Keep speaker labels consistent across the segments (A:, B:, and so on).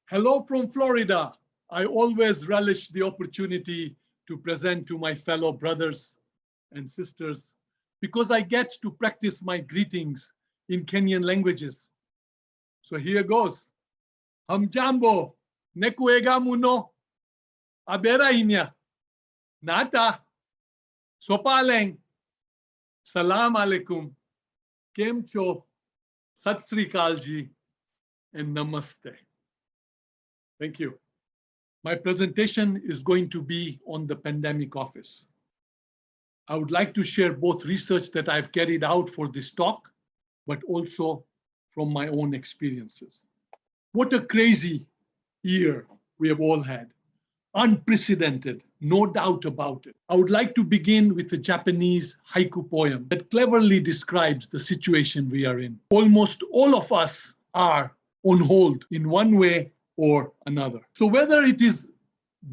A: Hello from Florida. I always relish the opportunity to present to my fellow brothers and sisters because I get to practice my greetings in Kenyan languages. So here goes. Hamjambo, nekuega muno, abera inya, nata, sopaleng, salam alaikum, kemcho, sat sri akal ji, and namaste. Thank you. My presentation is going to be on the pandemic office. I would like to share both research that I've carried out for this talk, but also from my own experiences. What a crazy year we have all had. Unprecedented, no doubt about it. I would like to begin with a Japanese haiku poem that cleverly describes the situation we are in. Almost all of us are on hold in one way or another. So whether it is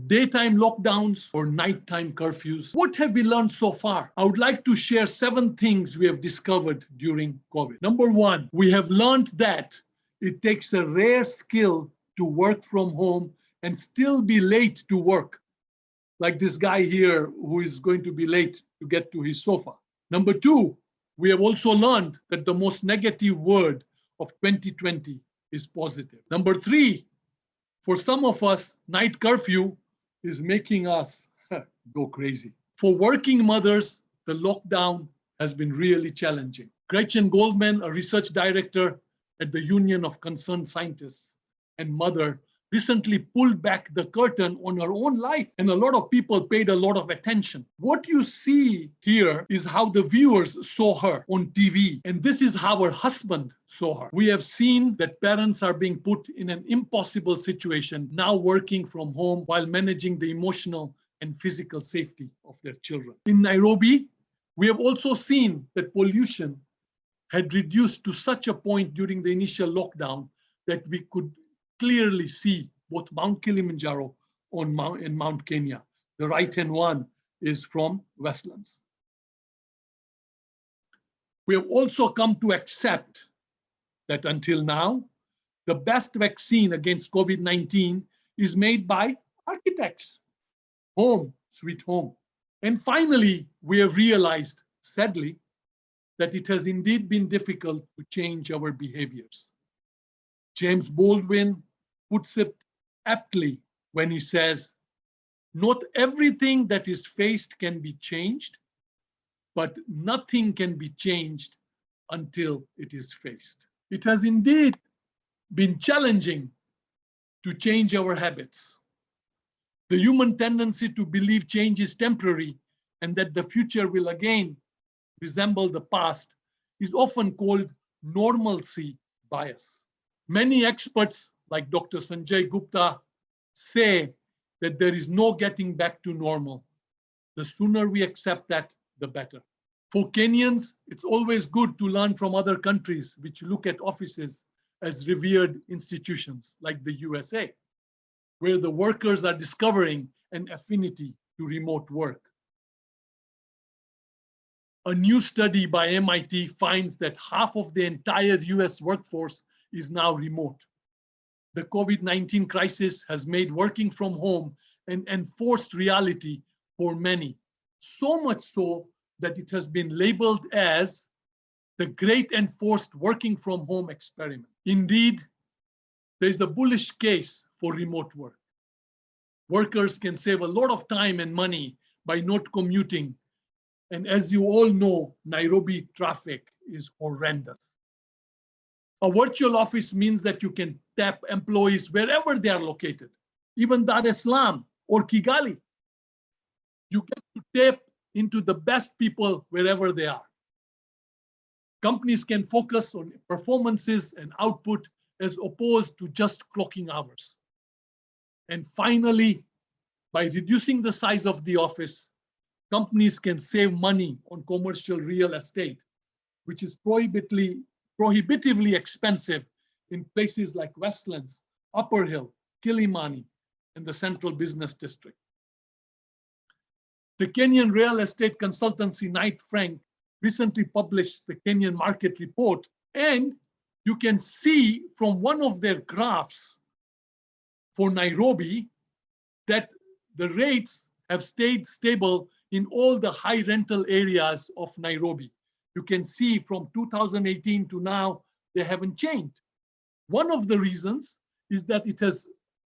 A: daytime lockdowns or nighttime curfews, what have we learned so far? I would like to share 7 things we have discovered during COVID. Number 1, we have learned that it takes a rare skill to work from home and still be late to work, like this guy here who is going to be late to get to his sofa. Number 2, we have also learned that the most negative word of 2020 is positive. Number 3, for some of us, night curfew is making us go crazy. For working mothers, the lockdown has been really challenging. Gretchen Goldman, a research director at the Union of Concerned Scientists and mother, recently pulled back the curtain on her own life, and a lot of people paid a lot of attention. What you see here is how the viewers saw her on TV, and this is how her husband saw her. We have seen that parents are being put in an impossible situation, now working from home while managing the emotional and physical safety of their children. In Nairobi, we have also seen that pollution had reduced to such a point during the initial lockdown that we could clearly see both Mount Kilimanjaro and Mount Kenya. The right-hand one is from Westlands. We have also come to accept that until now, the best vaccine against COVID-19 is made by architects. Home, sweet home. And finally, we have realized, sadly, that it has indeed been difficult to change our behaviors. James Baldwin puts it aptly when he says, "Not everything that is faced can be changed, but nothing can be changed until it is faced." It has indeed been challenging to change our habits. The human tendency to believe change is temporary and that the future will again resemble the past is often called normalcy bias. Many experts like Dr. Sanjay Gupta say that there is no getting back to normal. The sooner we accept that, the better. For Kenyans, it's always good to learn from other countries which look at offices as revered institutions like the USA, where the workers are discovering an affinity to remote work. A new study by MIT finds that half of the entire US workforce is now remote. The COVID-19 crisis has made working from home an enforced reality for many, so much so that it has been labeled as the great enforced working from home experiment. Indeed, there is a bullish case for remote work. Workers can save a lot of time and money by not commuting. And as you all know, Nairobi traffic is horrendous. A virtual office means that you can tap employees wherever they are located, even Dar es Salaam or Kigali. You get to tap into the best people wherever they are. Companies can focus on performances and output as opposed to just clocking hours. And finally, by reducing the size of the office, companies can save money on commercial real estate, which is prohibitively expensive in places like Westlands, Upper Hill, Kilimani, and the Central Business District. The Kenyan real estate consultancy Knight Frank recently published the Kenyan Market Report, and you can see from one of their graphs for Nairobi that the rates have stayed stable in all the high rental areas of Nairobi. You can see from 2018 to now, they haven't changed. One of the reasons is that it has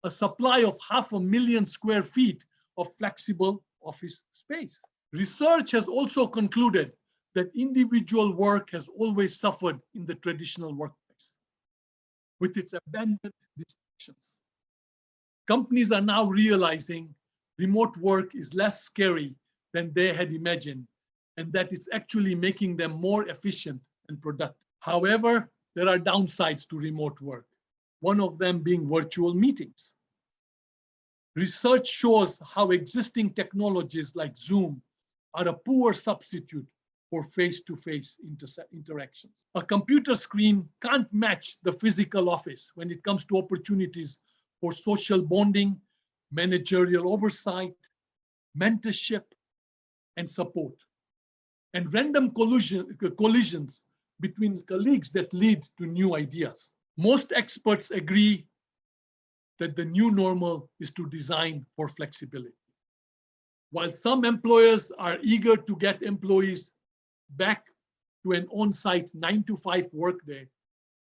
A: a supply of 500,000 square feet of flexible office space. Research has also concluded that individual work has always suffered in the traditional workplace with its abandoned distractions. Companies are now realizing remote work is less scary than they had imagined, and that it's actually making them more efficient and productive. However, there are downsides to remote work, one of them being virtual meetings. Research shows how existing technologies like Zoom are a poor substitute for face-to-face interactions. A computer screen can't match the physical office when it comes to opportunities for social bonding, managerial oversight, mentorship, and support, and random collisions between colleagues that lead to new ideas. Most experts agree that the new normal is to design for flexibility. While some employers are eager to get employees back to an on-site 9-to-5 workday,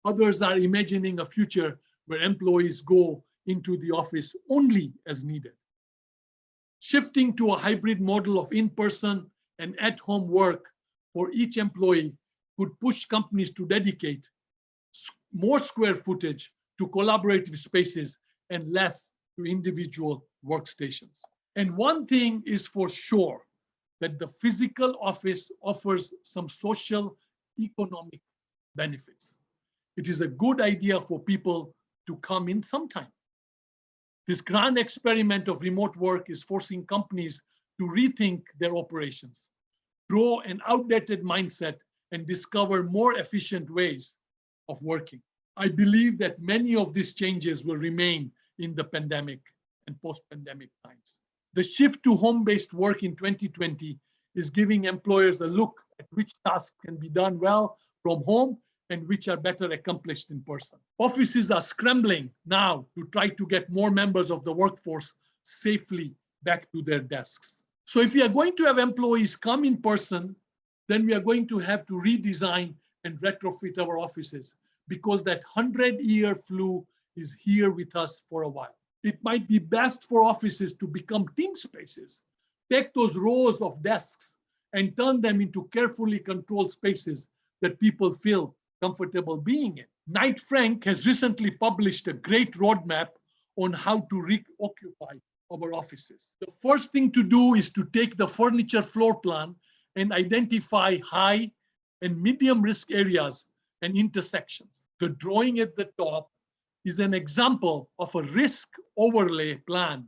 A: others are imagining a future where employees go into the office only as needed. Shifting to a hybrid model of in-person and at-home work for each employee could push companies to dedicate more square footage to collaborative spaces and less to individual workstations. And one thing is for sure, that the physical office offers some social economic benefits. It is a good idea for people to come in sometime. This grand experiment of remote work is forcing companies to rethink their operations, throw an outdated mindset, and discover more efficient ways of working. I believe that many of these changes will remain in the pandemic and post-pandemic times. The shift to home-based work in 2020 is giving employers a look at which tasks can be done well from home and which are better accomplished in person. Offices are scrambling now to try to get more members of the workforce safely back to their desks. So if we are going to have employees come in person, then we are going to have to redesign and retrofit our offices, because that 100-year flu is here with us for a while. It might be best for offices to become team spaces. Take those rows of desks and turn them into carefully controlled spaces that people feel comfortable being in. Knight Frank has recently published a great roadmap on how to reoccupy our offices. The first thing to do is to take the furniture floor plan and identify high and medium risk areas and intersections. The drawing at the top is an example of a risk overlay plan.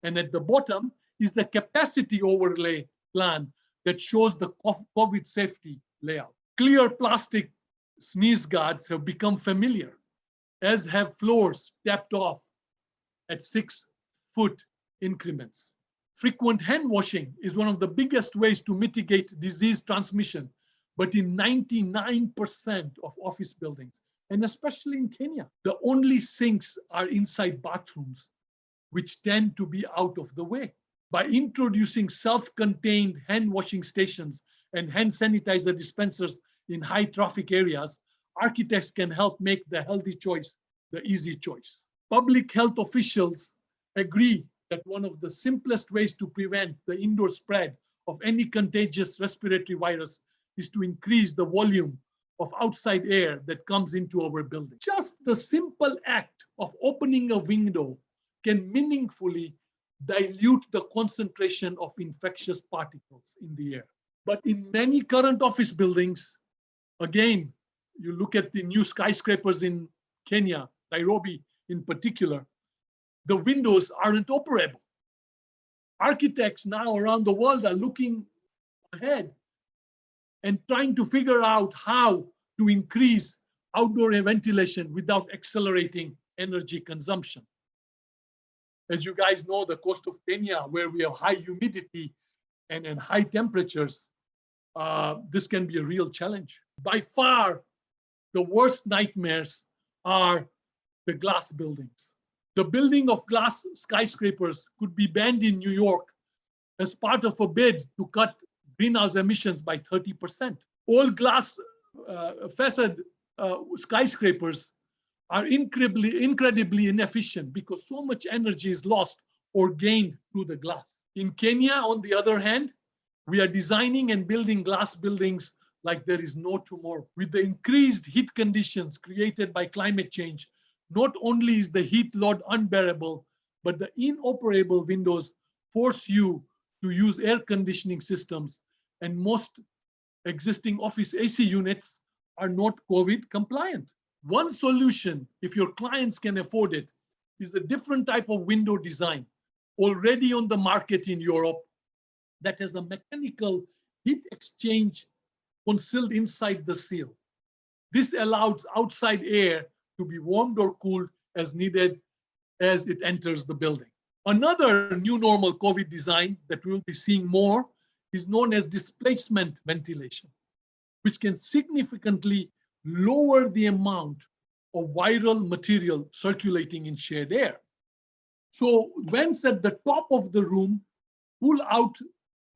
A: And at the bottom is the capacity overlay plan that shows the COVID safety layout. Clear plastic sneeze guards have become familiar, as have floors tapped off at 6-foot increments. Frequent hand washing is one of the biggest ways to mitigate disease transmission, but in 99% of office buildings, and especially in Kenya, the only sinks are inside bathrooms, which tend to be out of the way. By introducing self-contained hand washing stations and hand sanitizer dispensers in high traffic areas, architects can help make the healthy choice the easy choice. Public health officials agree that one of the simplest ways to prevent the indoor spread of any contagious respiratory virus is to increase the volume of outside air that comes into our building. Just the simple act of opening a window can meaningfully dilute the concentration of infectious particles in the air. But in many current office buildings, again, you look at the new skyscrapers in Kenya, Nairobi in particular, the windows aren't operable. Architects now around the world are looking ahead and trying to figure out how to increase outdoor ventilation without accelerating energy consumption. As you guys know, the coast of Kenya, where we have high humidity and high temperatures, this can be a real challenge. By far, the worst nightmares are the glass buildings. The building of glass skyscrapers could be banned in New York as part of a bid to cut greenhouse emissions by 30%. All glass facade skyscrapers are incredibly inefficient because so much energy is lost or gained through the glass. In Kenya, on the other hand, we are designing and building glass buildings like there is no tomorrow. With the increased heat conditions created by climate change, not only is the heat load unbearable, but the inoperable windows force you to use air conditioning systems, and most existing office AC units are not COVID compliant. One solution, if your clients can afford it, is a different type of window design already on the market in Europe that has a mechanical heat exchange concealed inside the seal. This allows outside air to be warmed or cooled as needed as it enters the building. Another new normal COVID design that we'll be seeing more is known as displacement ventilation, which can significantly lower the amount of viral material circulating in shared air. So vents at the top of the room pull out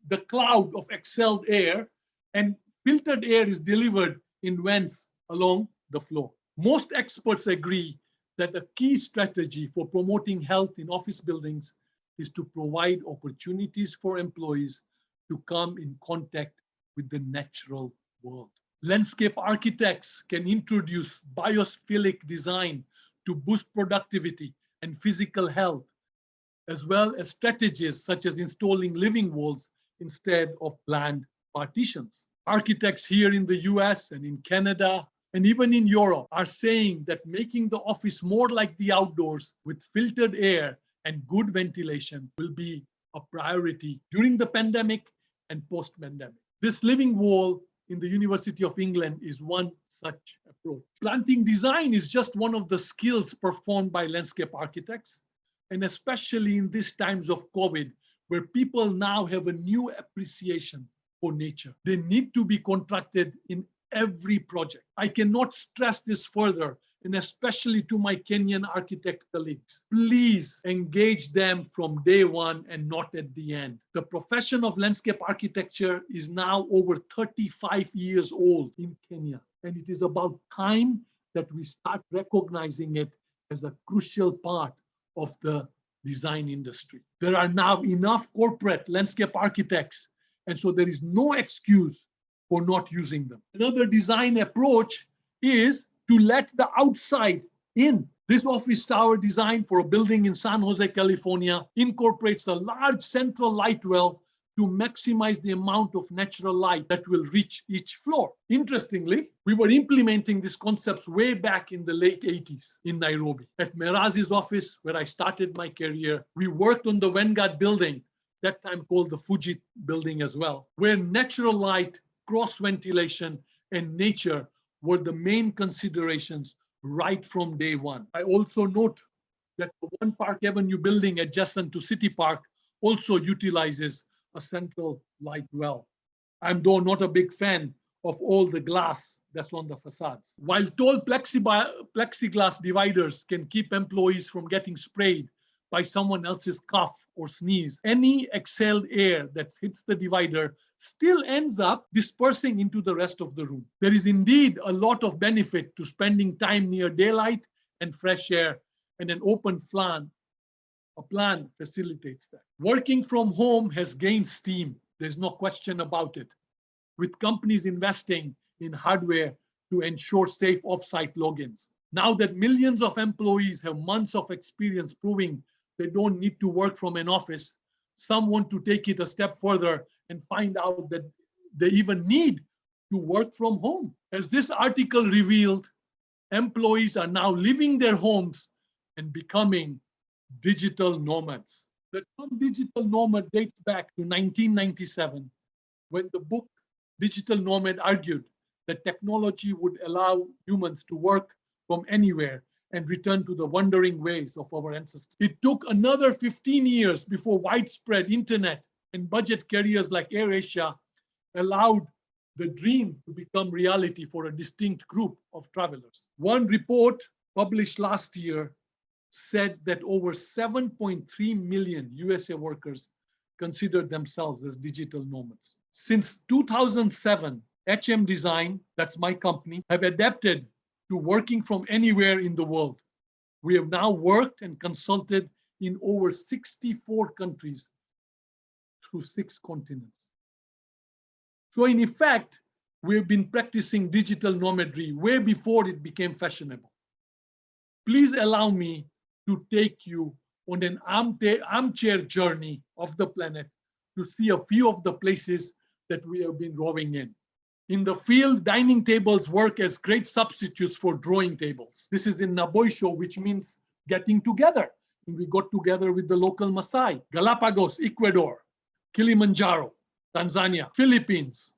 A: the cloud of exhaled air, and filtered air is delivered in vents along the floor. Most experts agree that a key strategy for promoting health in office buildings is to provide opportunities for employees to come in contact with the natural world. Landscape architects can introduce biophilic design to boost productivity and physical health, as well as strategies such as installing living walls instead of planned partitions. Architects here in the US and in Canada and even in Europe are saying that making the office more like the outdoors with filtered air and good ventilation will be a priority during the pandemic and post-pandemic. This living wall in the University of England is one such approach. Planting design is just one of the skills performed by landscape architects, and especially in these times of COVID, where people now have a new appreciation for nature. They need to be contracted in every project. I cannot stress this further, and especially to my Kenyan architect colleagues. Please engage them from day one and not at the end. The profession of landscape architecture is now over 35 years old in Kenya, and it is about time that we start recognizing it as a crucial part of the design industry. There are now enough corporate landscape architects, and so there is no excuse for not using them. Another design approach is to let the outside in. This office tower design for a building in San Jose, California, incorporates a large central light well to maximize the amount of natural light that will reach each floor. Interestingly, we were implementing these concepts way back in the late 80s in Nairobi. At Merazi's office, where I started my career, we worked on the Vanguard building, that time called the Fuji building as well, where natural light, cross ventilation, and nature were the main considerations right from day one. I also note that the One Park Avenue building adjacent to City Park also utilizes a central light well. I'm though not a big fan of all the glass that's on the facades. While tall plexiglass dividers can keep employees from getting sprayed by someone else's cough or sneeze, any exhaled air that hits the divider still ends up dispersing into the rest of the room. There is indeed a lot of benefit to spending time near daylight and fresh air, and an open plan facilitates that. Working from home has gained steam. There's no question about it, with companies investing in hardware to ensure safe offsite logins. Now that millions of employees have months of experience proving they don't need to work from an office, some want to take it a step further and find out that they even need to work from home. As this article revealed, employees are now leaving their homes and becoming digital nomads. The term digital nomad dates back to 1997, when the book Digital Nomad argued that technology would allow humans to work from anywhere and return to the wandering ways of our ancestors. It took another 15 years before widespread internet and budget carriers like AirAsia allowed the dream to become reality for a distinct group of travelers. One report published last year said that over 7.3 million USA workers consider themselves as digital nomads. Since 2007, HM Design, that's my company, have adapted to working from anywhere in the world. We have now worked and consulted in over 64 countries through 6 continents. So in effect, we've been practicing digital nomadry way before it became fashionable. Please allow me to take you on an armchair journey of the planet to see a few of the places that we have been roving in. In the field, dining tables work as great substitutes for drawing tables. This is in Naboisho, which means getting together. And we got together with the local Maasai. Galapagos, Ecuador, Kilimanjaro, Tanzania, Philippines,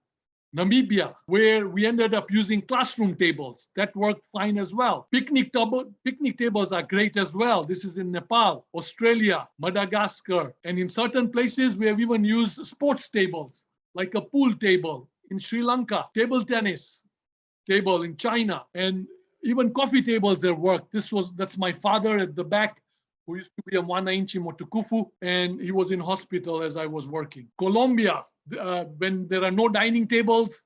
A: Namibia, where we ended up using classroom tables. That worked fine as well. Picnic tables are great as well. This is in Nepal, Australia, Madagascar. And in certain places, we have even used sports tables, like a pool table in Sri Lanka, table tennis table in China, and even coffee tables that worked. That's my father at the back, who used to be a Mwana Inchi Motukufu, and he was in hospital as I was working. Colombia, when there are no dining tables,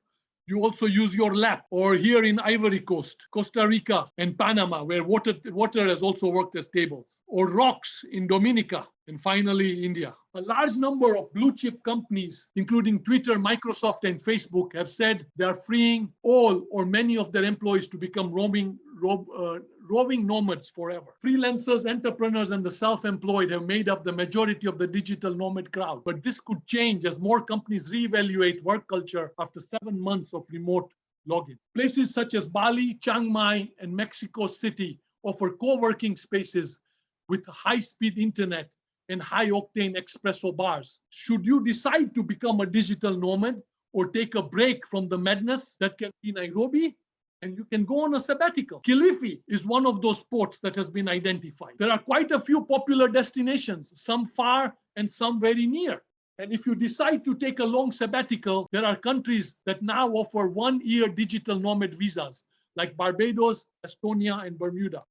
A: you also use your lap. Or here in Ivory Coast, Costa Rica, and Panama, where water has also worked as tables. Or rocks in Dominica, and finally India. A large number of blue chip companies, including Twitter, Microsoft, and Facebook, have said they are freeing all or many of their employees to become roving nomads forever. Freelancers, entrepreneurs, and the self-employed have made up the majority of the digital nomad crowd. But this could change as more companies reevaluate work culture after 7 months of remote login. Places such as Bali, Chiang Mai, and Mexico City offer co-working spaces with high-speed internet and high-octane espresso bars. Should you decide to become a digital nomad or take a break from the madness that can be Nairobi, and you can go on a sabbatical. Kilifi is one of those spots that has been identified. There are quite a few popular destinations, some far and some very near. And if you decide to take a long sabbatical, there are countries that now offer 1-year digital nomad visas, like Barbados, Estonia, and Bermuda.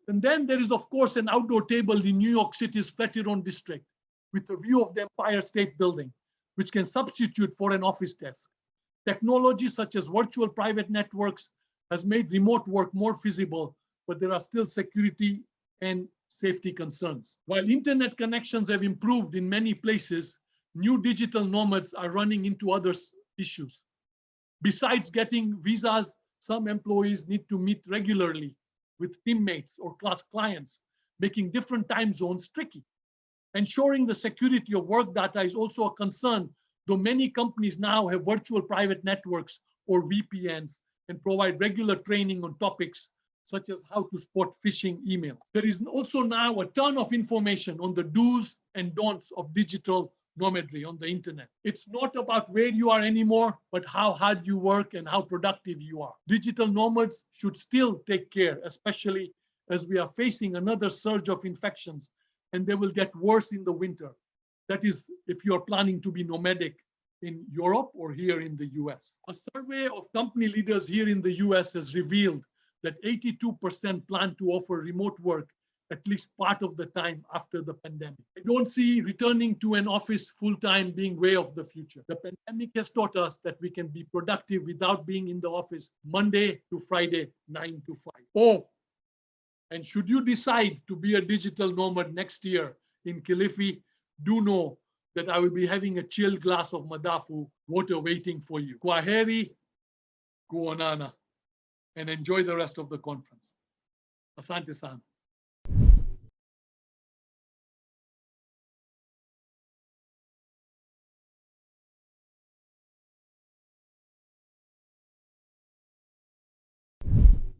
A: And then there is, of course, an outdoor table in New York City's Flatiron district with a view of the Empire State Building, which can substitute for an office desk. Technology such as virtual private networks has made remote work more feasible, but there are still security and safety concerns. While internet connections have improved in many places, new digital nomads are running into other issues. Besides getting visas, some employees need to meet regularly with teammates or class clients, making different time zones tricky. Ensuring the security of work data is also a concern, though many companies now have virtual private networks or VPNs and provide regular training on topics such as how to spot phishing emails. There is also now a ton of information on the do's and don'ts of digital nomadry on the internet. It's not about where you are anymore, but how hard you work and how productive you are. Digital nomads should still take care, especially as we are facing another surge of infections, and they will get worse in the winter. That is, if you are planning to be nomadic in Europe or here in the US. A survey of company leaders here in the US has revealed that 82% plan to offer remote work at least part of the time after the pandemic. I don't see returning to an office full-time being way of the future. The pandemic has taught us that we can be productive without being in the office Monday to Friday, 9 to 5. Oh, and should you decide to be a digital nomad next year in Kilifi, do know that I will be having a chilled glass of Madafu water waiting for you. Kwaheri, kuonana, and enjoy the rest of the conference. Asante sana.